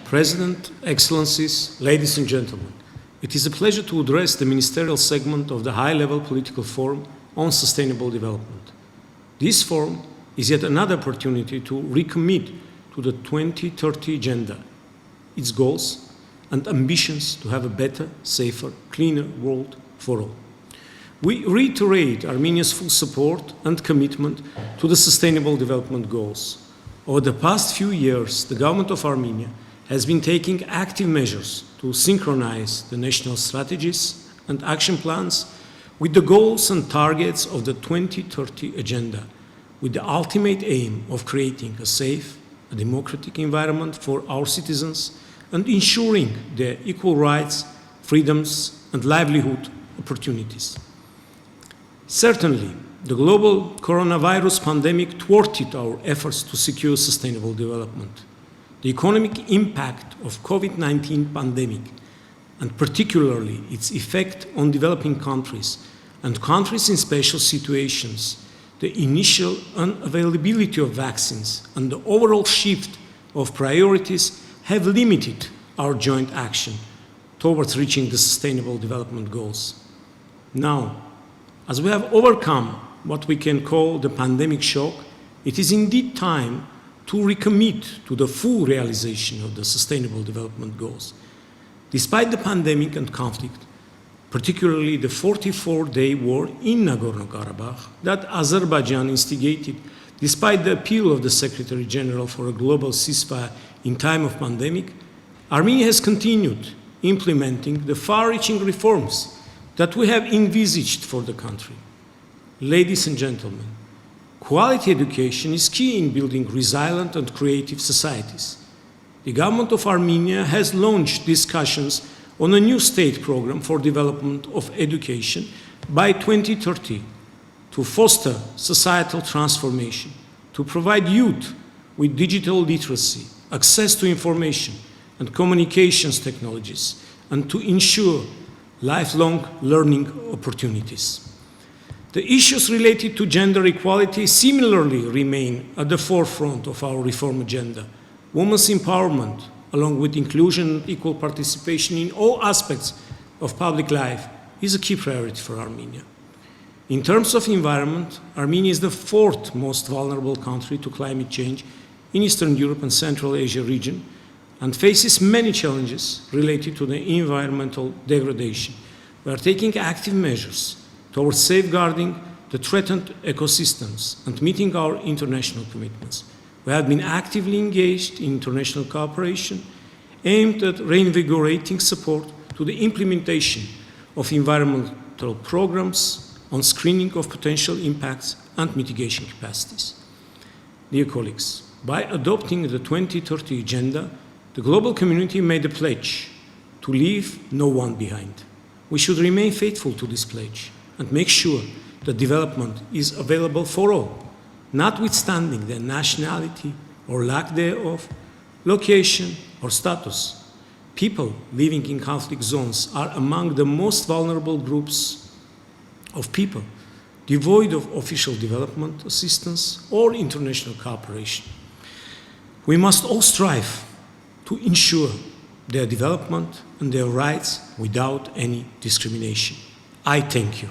President, Excellencies, ladies and gentlemen, it is a pleasure to address the ministerial segment of the high-level political forum on sustainable development. This forum is yet another opportunity to recommit to the 2030 agenda, its goals and ambitions to have a better, safer, cleaner world for all. We reiterate Armenia's full support and commitment to the Sustainable Development Goals. Over the past few years, the government of Armenia has been taking active measures to synchronize the national strategies and action plans with the goals and targets of the 2030 agenda, with the ultimate aim of creating a safe, a democratic environment for our citizens and ensuring their equal rights, freedoms, and livelihood opportunities. Certainly, the global coronavirus pandemic thwarted our efforts to secure sustainable development. The economic impact of COVID-19 pandemic, and particularly its effect on developing countries and countries in special situations, the initial unavailability of vaccines, and the overall shift of priorities have limited our joint action towards reaching the Sustainable Development Goals. Now, as we have overcome what we can call the pandemic shock, it is indeed time to recommit to the full realization of the Sustainable Development Goals. Despite the pandemic and conflict, particularly the 44-day war in Nagorno-Karabakh that Azerbaijan instigated, despite the appeal of the Secretary General for a global ceasefire in time of pandemic, Armenia has continued implementing the far-reaching reforms that we have envisaged for the country. Ladies and gentlemen, quality education is key in building resilient and creative societies. The government of Armenia has launched discussions on a new state program for development of education by 2030 to foster societal transformation, to provide youth with digital literacy, access to information and communications technologies, and to ensure lifelong learning opportunities. The issues related to gender equality similarly remain at the forefront of our reform agenda. Women's empowerment, along with inclusion and equal participation in all aspects of public life, is a key priority for Armenia. In terms of environment, Armenia is the fourth most vulnerable country to climate change in Eastern Europe and Central Asia region, and faces many challenges related to the environmental degradation. We are taking active measures towards safeguarding the threatened ecosystems and meeting our international commitments. We have been actively engaged in international cooperation aimed at reinvigorating support to the implementation of environmental programs on screening of potential impacts and mitigation capacities. Dear colleagues, by adopting the 2030 agenda, the global community made a pledge to leave no one behind. We should remain faithful to this pledge and make sure that development is available for all, notwithstanding their nationality or lack thereof, location or status. People living in conflict zones are among the most vulnerable groups of people, devoid of official development assistance or international cooperation. We must all strive to ensure their development and their rights without any discrimination. I thank you.